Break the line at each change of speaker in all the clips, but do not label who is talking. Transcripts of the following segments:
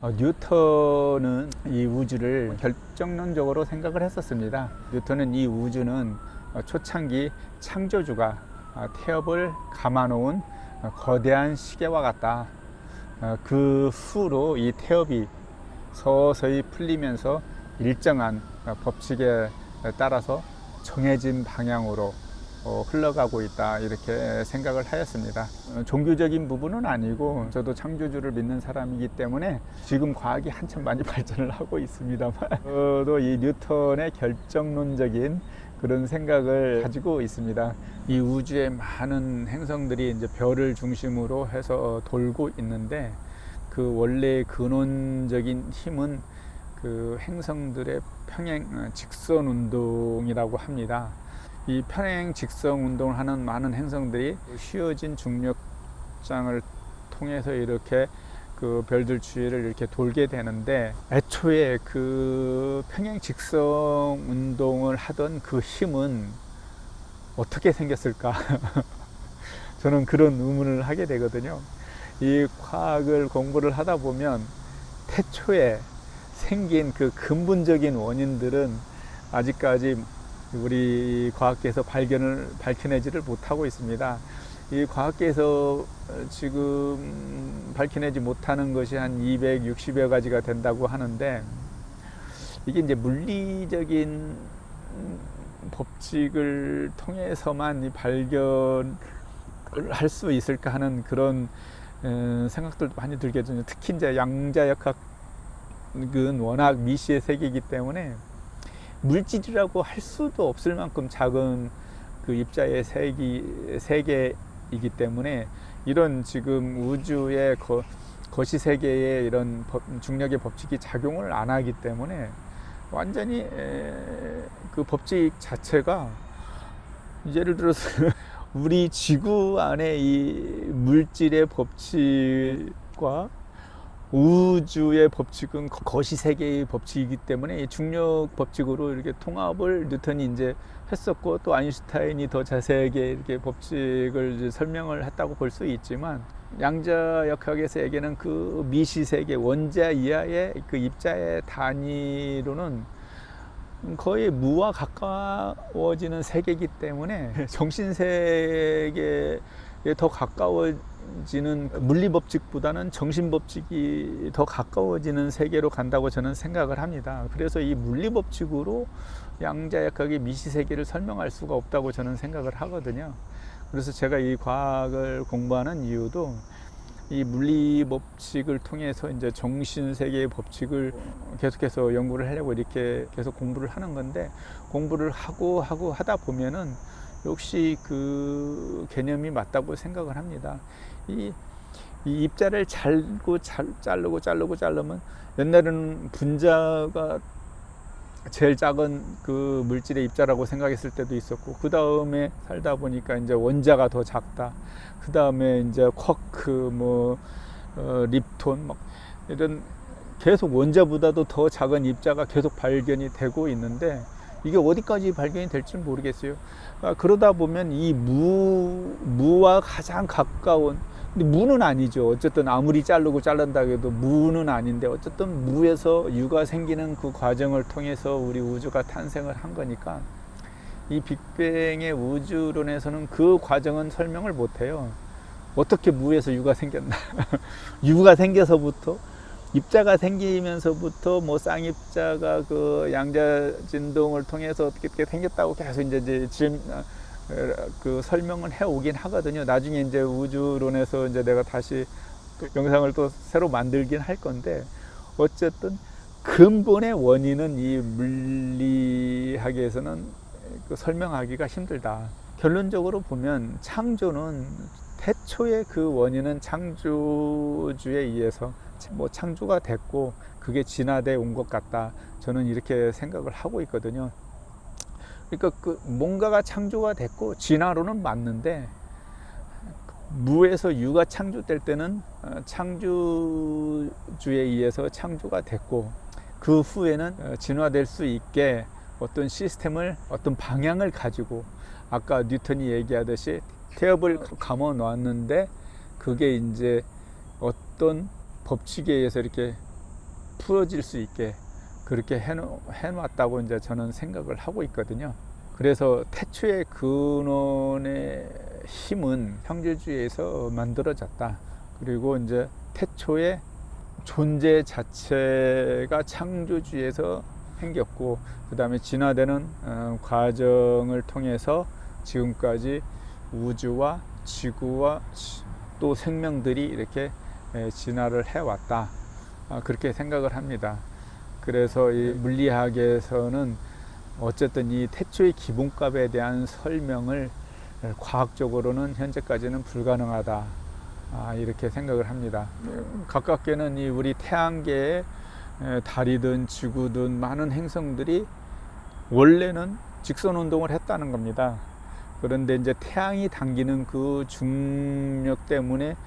뉴턴은 이 우주를 결정론적으로 생각을 했었습니다. 뉴턴은 이 우주는 초창기 창조주가 태엽을 감아놓은 거대한 시계와 같다. 그 후로 이 태엽이 서서히 풀리면서 일정한 법칙에 따라서 정해진 방향으로 흘러가고 있다, 이렇게 생각을 하였습니다. 종교적인 부분은 아니고 저도 창조주를 믿는 사람이기 때문에 지금 과학이 한참 많이 발전을 하고 있습니다만 저도 이 뉴턴의 결정론적인 그런 생각을 가지고 있습니다. 이 우주에 많은 행성들이 이제 별을 중심으로 해서 돌고 있는데 그 원래 근원적인 힘은 그 행성들의 평행 직선 운동이라고 합니다. 이 평행 직선 운동을 하는 많은 행성들이 휘어진 중력장을 통해서 이렇게 그 별들 주위를 이렇게 돌게 되는데, 애초에 그 평행 직선 운동을 하던 그 힘은 어떻게 생겼을까? 저는 그런 의문을 하게 되거든요. 이 과학을 공부를 하다 보면 태초에 생긴 그 근본적인 원인들은 아직까지 우리 과학계에서 밝혀내지를 못하고 있습니다. 이 과학계에서 지금 밝혀내지 못하는 것이 한 260여 가지가 된다고 하는데, 이게 이제 물리적인 법칙을 통해서만 발견을 할 수 있을까 하는 그런 생각들도 많이 들게 되죠. 특히 이제 양자역학은 워낙 미시의 세계이기 때문에 물질이라고 할 수도 없을 만큼 작은 그 입자의 세계이기 때문에 이런 지금 우주의 거시세계에 이런 중력의 법칙이 작용을 안 하기 때문에 완전히 그 법칙 자체가, 예를 들어서 우리 지구 안에 이 물질의 법칙과 우주의 법칙은 거시세계의 법칙이기 때문에 중력 법칙으로 이렇게 통합을 뉴턴이 이제 했었고, 또 아인슈타인이 더 자세하게 이렇게 법칙을 이제 설명을 했다고 볼 수 있지만, 양자역학에서에게는 그 미시세계 원자 이하의 그 입자의 단위로는 거의 무와 가까워지는 세계이기 때문에 정신세계에 더 가까워지는 물리법칙보다는 정신법칙이 더 가까워지는 세계로 간다고 저는 생각을 합니다. 그래서 이 물리법칙으로 양자역학의 미시세계를 설명할 수가 없다고 저는 생각을 하거든요. 그래서 제가 이 과학을 공부하는 이유도 이 물리법칙을 통해서 이제 정신세계의 법칙을 계속해서 연구를 하려고 이렇게 계속 공부를 하는 건데, 공부를 하고 하다 보면은 역시 그 개념이 맞다고 생각을 합니다. 이 입자를 자르면 옛날에는 분자가 제일 작은 그 물질의 입자라고 생각했을 때도 있었고, 그 다음에 살다 보니까 이제 원자가 더 작다, 그 다음에 이제 쿼크, 립톤, 이런 계속 원자보다도 더 작은 입자가 계속 발견이 되고 있는데, 이게 어디까지 발견이 될지는 모르겠어요. 그러다 보면 이 무와 가장 가까운, 근데 무는 아니죠. 어쨌든 아무리 자른다 해도 무는 아닌데, 어쨌든 무에서 유가 생기는 그 과정을 통해서 우리 우주가 탄생을 한 거니까, 이 빅뱅의 우주론에서는 그 과정은 설명을 못해요. 어떻게 무에서 유가 생겼나. 유가 생겨서부터, 입자가 생기면서부터 쌍입자가 그 양자 진동을 통해서 어떻게 생겼다고 계속 이제 그 설명을 해 오긴 하거든요. 나중에 이제 우주론에서 이제 내가 다시 그 영상을 또 새로 만들긴 할 건데, 어쨌든 근본의 원인은 이 물리학에서는 그 설명하기가 힘들다. 결론적으로 보면 창조는 태초의 그 원인은 창조주에 의해서 창조가 됐고, 그게 진화돼 온 것 같다. 저는 이렇게 생각을 하고 있거든요. 그러니까 그 뭔가가 창조가 됐고, 진화로는 맞는데, 무에서 유가 창조될 때는 창조주에 의해서 창조가 됐고, 그 후에는 진화될 수 있게 어떤 시스템을, 어떤 방향을 가지고, 아까 뉴턴이 얘기하듯이 태엽을 감아 놓았는데, 그게 이제 어떤 법칙에 의해서 이렇게 풀어질 수 있게 그렇게 해놨다고 이제 저는 생각을 하고 있거든요. 그래서 태초의 근원의 힘은 창조주에서 만들어졌다. 그리고 이제 태초의 존재 자체가 창조주에서 생겼고, 그 다음에 진화되는 과정을 통해서 지금까지 우주와 지구와 또 생명들이 이렇게 진화를 해왔다. 그렇게 생각을 합니다. 그래서 이 물리학에서는 어쨌든 이 태초의 기본값에 대한 설명을 과학적으로는 현재까지는 불가능하다. 이렇게 생각을 합니다. 가깝게는 이 우리 태양계에 달이든 지구든 많은 행성들이 원래는 직선 운동을 했다는 겁니다. 그런데 이제 태양이 당기는 그 중력 때문에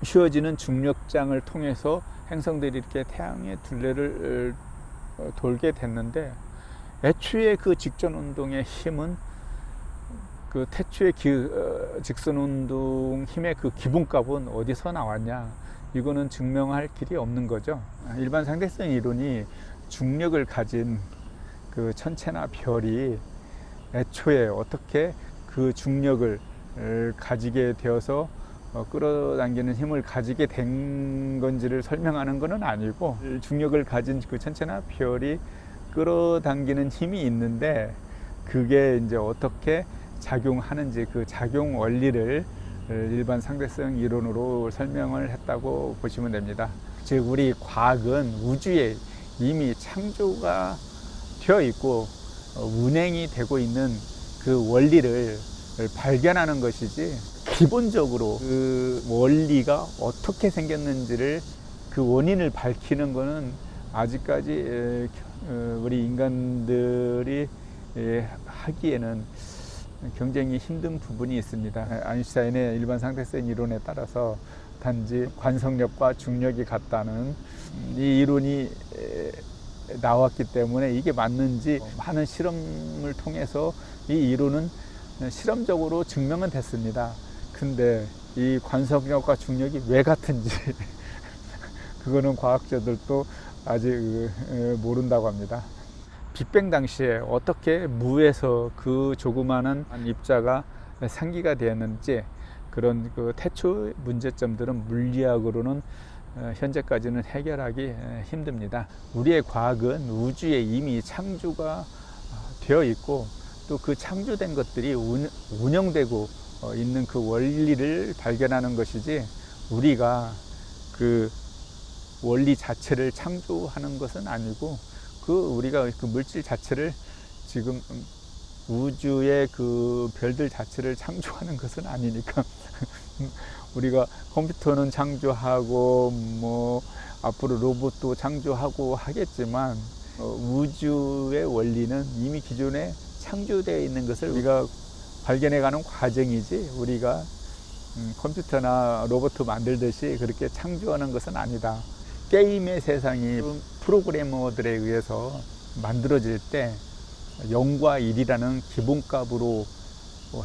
휘어지는 중력장을 통해서 행성들이 이렇게 태양의 둘레를 돌게 됐는데, 애초에 그 직선 운동의 힘은 그 태초의 직선 운동 힘의 그 기본값은 어디서 나왔냐? 이거는 증명할 길이 없는 거죠. 일반 상대성 이론이 중력을 가진 그 천체나 별이 애초에 어떻게 그 중력을 가지게 되어서 끌어당기는 힘을 가지게 된 건지를 설명하는 것은 아니고, 중력을 가진 그 천체나 별이 끌어당기는 힘이 있는데 그게 이제 어떻게 작용하는지 그 작용 원리를 일반 상대성 이론으로 설명을 했다고 보시면 됩니다. 즉 우리 과학은 우주에 이미 창조가 되어 있고 운행이 되고 있는 그 원리를 발견하는 것이지, 기본적으로 그 원리가 어떻게 생겼는지를 그 원인을 밝히는 것은 아직까지 우리 인간들이 하기에는 굉장히 힘든 부분이 있습니다. 아인슈타인의 일반 상대성 이론에 따라서 단지 관성력과 중력이 같다는 이 이론이 나왔기 때문에 이게 맞는지 많은 실험을 통해서 이 이론은 실험적으로 증명은 됐습니다. 근데 이 관성력과 중력이 왜 같은지 그거는 과학자들도 아직 모른다고 합니다. 빅뱅 당시에 어떻게 무에서 그 조그마한 입자가 상기가 되었는지, 그런 그 태초 문제점들은 물리학으로는 현재까지는 해결하기 힘듭니다. 우리의 과학은 우주에 이미 창조가 되어 있고, 또 그 창조된 것들이 운영되고 있는 그 원리를 발견하는 것이지, 우리가 그 원리 자체를 창조하는 것은 아니고, 우리가 그 물질 자체를 지금 우주의 그 별들 자체를 창조하는 것은 아니니까 우리가 컴퓨터는 창조하고 뭐 앞으로 로봇도 창조하고 하겠지만 우주의 원리는 이미 기존에 창조되어 있는 것을 우리가 발견해가는 과정이지, 우리가 컴퓨터나 로봇 만들듯이 그렇게 창조하는 것은 아니다. 게임의 세상이 프로그래머들에 의해서 만들어질 때 0과 1이라는 기본값으로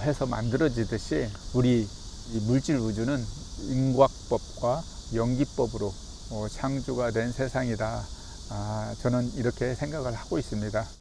해서 만들어지듯이 우리 물질 우주는 인과법과 연기법으로 창조가 된 세상이다. 저는 이렇게 생각을 하고 있습니다.